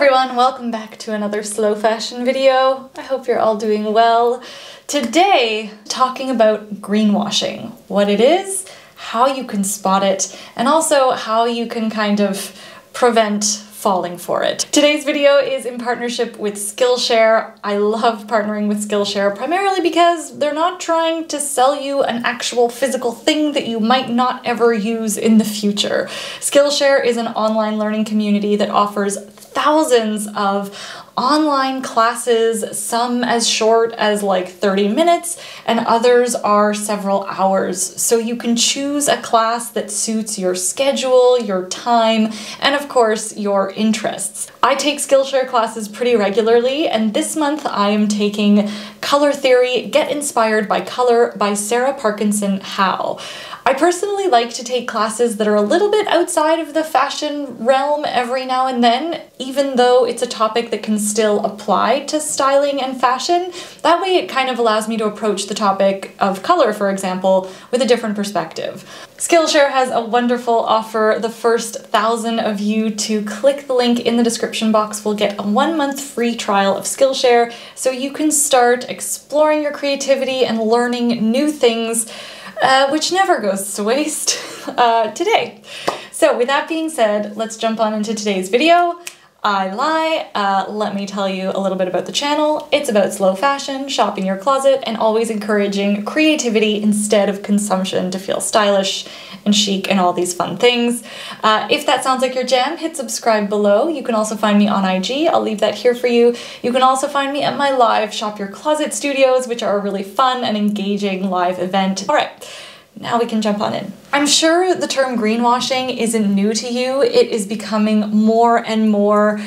everyone, welcome back to another slow fashion video. I hope you're all doing well. Today, talking about greenwashing, what it is, how you can spot it, and also how you can kind of prevent falling for it. Today's video is in partnership with Skillshare. I love partnering with Skillshare primarily because they're not trying to sell you an actual physical thing that you might not ever use in the future. Skillshare is an online learning community that offers thousands of online classes, some as short as like 30 minutes, and others are several hours. So you can choose a class that suits your schedule, your time, and of course, your interests. I take Skillshare classes pretty regularly, and this month I am taking Color Theory, Get Inspired by Color by Sarah Parkinson Howe. I personally like to take classes that are a little bit outside of the fashion realm every now and then, even though it's a topic that can still apply to styling and fashion. That way it kind of allows me to approach the topic of color, for example, with a different perspective. Skillshare has a wonderful offer. The first 1,000 of you to click the link in the description box will get a 1-month free trial of Skillshare, so you can start exploring your creativity and learning new things, which never goes to waste, today. So with that being said, let's jump on into today's video. I lie. Let me tell you a little bit about the channel. It's about slow fashion, shopping your closet, and always encouraging creativity instead of consumption to feel stylish and chic and all these fun things. If that sounds like your jam, hit subscribe below. You can also find me on IG. I'll leave that here for you. You can also find me at my live Shop Your Closet studios, which are a really fun and engaging live event. All right. Now we can jump on in. I'm sure the term greenwashing isn't new to you. It is becoming more and more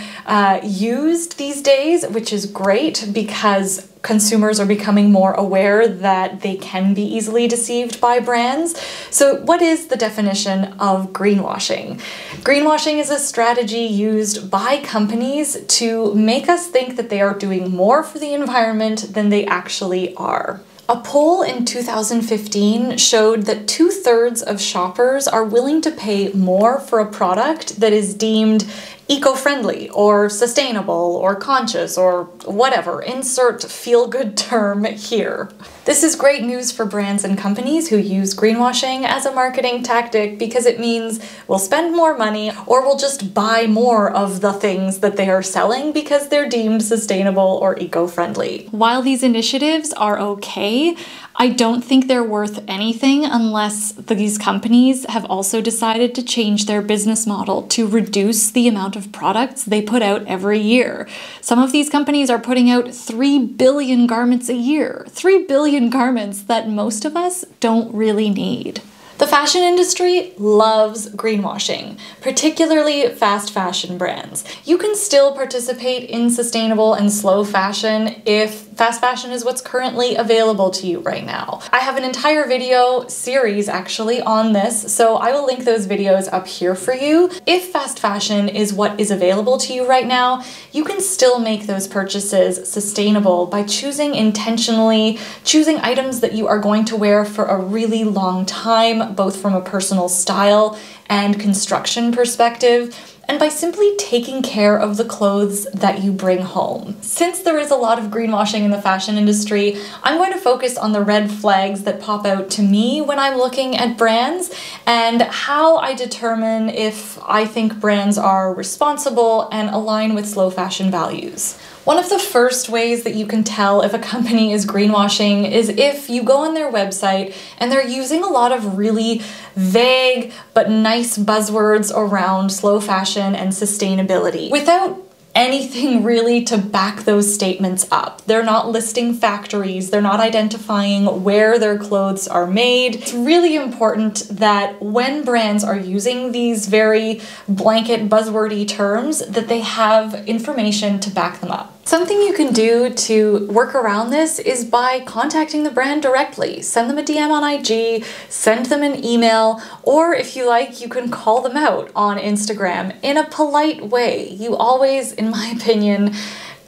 used these days, which is great because consumers are becoming more aware that they can be easily deceived by brands. So what is the definition of greenwashing? Greenwashing is a strategy used by companies to make us think that they are doing more for the environment than they actually are. A poll in 2015 showed that 2/3 of shoppers are willing to pay more for a product that is deemed eco-friendly or sustainable or conscious or whatever. Insert feel-good term here. This is great news for brands and companies who use greenwashing as a marketing tactic because it means we'll spend more money or we'll just buy more of the things that they are selling because they're deemed sustainable or eco-friendly. While these initiatives are okay, I don't think they're worth anything unless these companies have also decided to change their business model to reduce the amount of products they put out every year. Some of these companies are putting out 3 billion garments a year. 3 billion garments that most of us don't really need. The fashion industry loves greenwashing, particularly fast fashion brands. You can still participate in sustainable and slow fashion if fast fashion is what's currently available to you right now. I have an entire video series actually on this, so I will link those videos up here for you. If fast fashion is what is available to you right now, you can still make those purchases sustainable by choosing intentionally, choosing items that you are going to wear for a really long time, both from a personal style and construction perspective, and by simply taking care of the clothes that you bring home. Since there is a lot of greenwashing in the fashion industry, I'm going to focus on the red flags that pop out to me when I'm looking at brands and how I determine if I think brands are responsible and align with slow fashion values. One of the first ways that you can tell if a company is greenwashing is if you go on their website and they're using a lot of really vague but nice buzzwords around slow fashion and sustainability without anything really to back those statements up. They're not listing factories, they're not identifying where their clothes are made. It's really important that when brands are using these very blanket buzzwordy terms, that they have information to back them up. Something you can do to work around this is by contacting the brand directly. Send them a DM on IG, send them an email, or if you like, you can call them out on Instagram in a polite way. You always, in my opinion,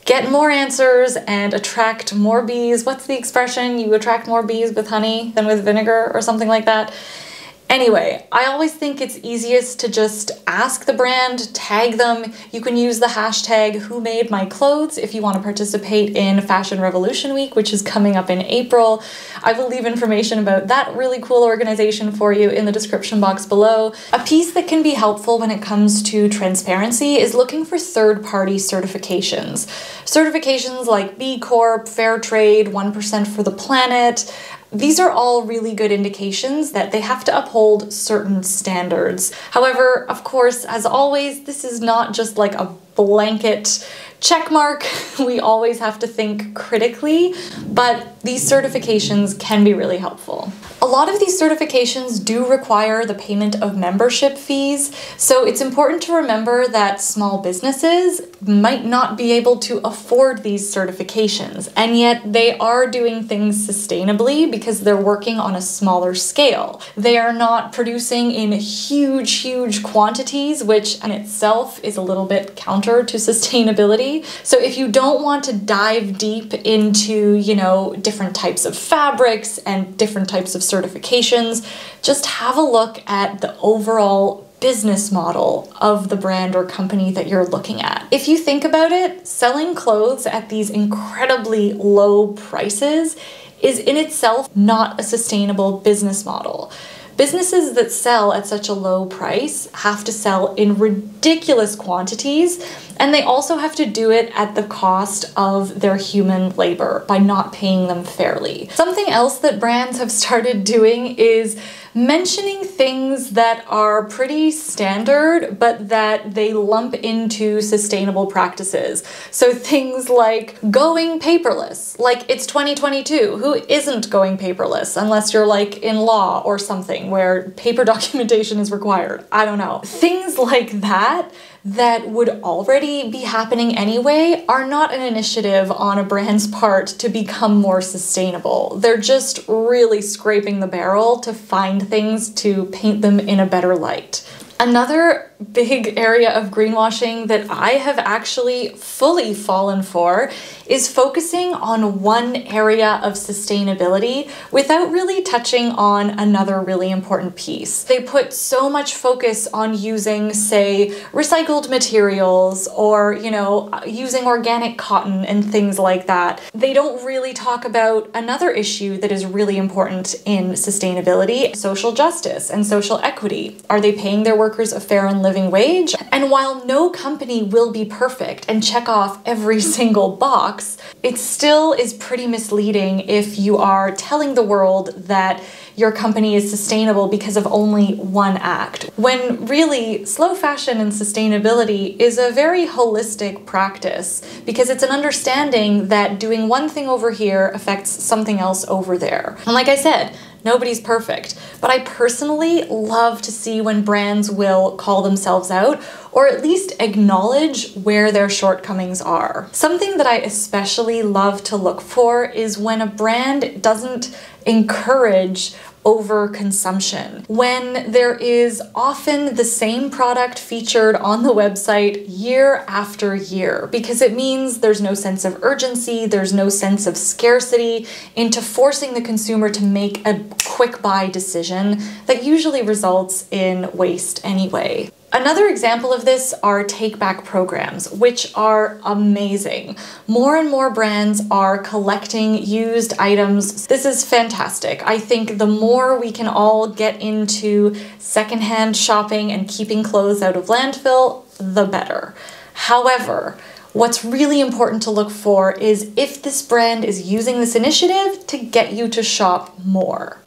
get more answers and attract more bees. What's the expression? You attract more bees with honey than with vinegar or something like that. Anyway, I always think it's easiest to just ask the brand, tag them. You can use the hashtag #WhoMadeMyClothes if you want to participate in Fashion Revolution Week, which is coming up in April. I will leave information about that really cool organization for you in the description box below. A piece that can be helpful when it comes to transparency is looking for third-party certifications. Certifications like B Corp, Fair Trade, 1% for the Planet. These are all really good indications that they have to uphold certain standards. However, of course, as always, this is not just like a blanket check mark. We always have to think critically, but these certifications can be really helpful. A lot of these certifications do require the payment of membership fees, so it's important to remember that small businesses might not be able to afford these certifications, and yet they are doing things sustainably because they're working on a smaller scale. They are not producing in huge quantities, which in itself is a little bit counter to sustainability. So if you don't want to dive deep into, different types of fabrics and different types of certifications, just have a look at the overall business model of the brand or company that you're looking at. If you think about it, selling clothes at these incredibly low prices is in itself not a sustainable business model. Businesses that sell at such a low price have to sell in ridiculous quantities, and they also have to do it at the cost of their human labor by not paying them fairly. Something else that brands have started doing is mentioning things that are pretty standard, but that they lump into sustainable practices. So things like going paperless, like it's 2022. Who isn't going paperless unless you're like in law or something where paper documentation is required? I don't know. Things like that would already be happening anyway are not an initiative on a brand's part to become more sustainable. They're just really scraping the barrel to find things to paint them in a better light. Another big area of greenwashing that I have actually fully fallen for is focusing on one area of sustainability without really touching on another really important piece. They put so much focus on using, say, recycled materials or, using organic cotton and things like that. They don't really talk about another issue that is really important in sustainability: social justice and social equity. Are they paying their workers a fair and living wage? And while no company will be perfect and check off every single box, it still is pretty misleading if you are telling the world that your company is sustainable because of only one act, when really slow fashion and sustainability is a very holistic practice because it's an understanding that doing one thing over here affects something else over there. And like I said, nobody's perfect, but I personally love to see when brands will call themselves out or at least acknowledge where their shortcomings are. Something that I especially love to look for is when a brand doesn't encourage overconsumption, when there is often the same product featured on the website year after year, because it means there's no sense of urgency, there's no sense of scarcity into forcing the consumer to make a quick buy decision that usually results in waste anyway. Another example of this are take-back programs, which are amazing. More and more brands are collecting used items. This is fantastic. I think the more we can all get into secondhand shopping and keeping clothes out of landfill, the better. However, what's really important to look for is if this brand is using this initiative to get you to shop more.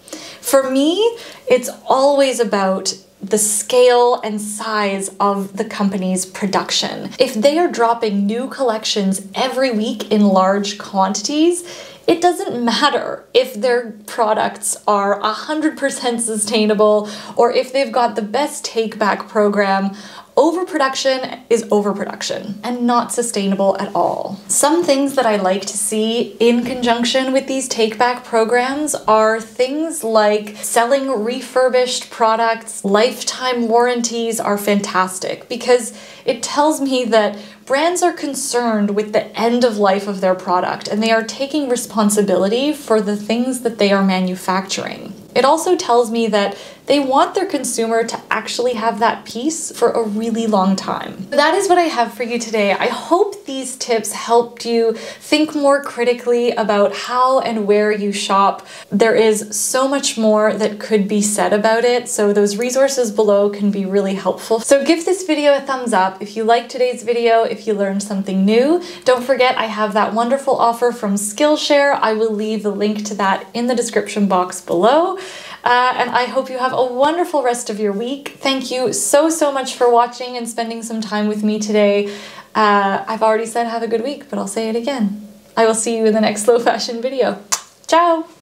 For me, it's always about the scale and size of the company's production. If they are dropping new collections every week in large quantities, it doesn't matter if their products are 100% sustainable or if they've got the best take-back program. Overproduction is overproduction and not sustainable at all. Some things that I like to see in conjunction with these take-back programs are things like selling refurbished products. Lifetime warranties are fantastic because it tells me that brands are concerned with the end of life of their product and they are taking responsibility for the things that they are manufacturing. It also tells me that They want their consumer to actually have that piece for a really long time. That is what I have for you today. I hope these tips helped you think more critically about how and where you shop. There is so much more that could be said about it, so those resources below can be really helpful. So give this video a thumbs up if you liked today's video, if you learned something new. Don't forget, I have that wonderful offer from Skillshare. I will leave the link to that in the description box below. And I hope you have a wonderful rest of your week. Thank you so much for watching and spending some time with me today. I've already said have a good week, but I'll say it again. I will see you in the next slow fashion video. Ciao!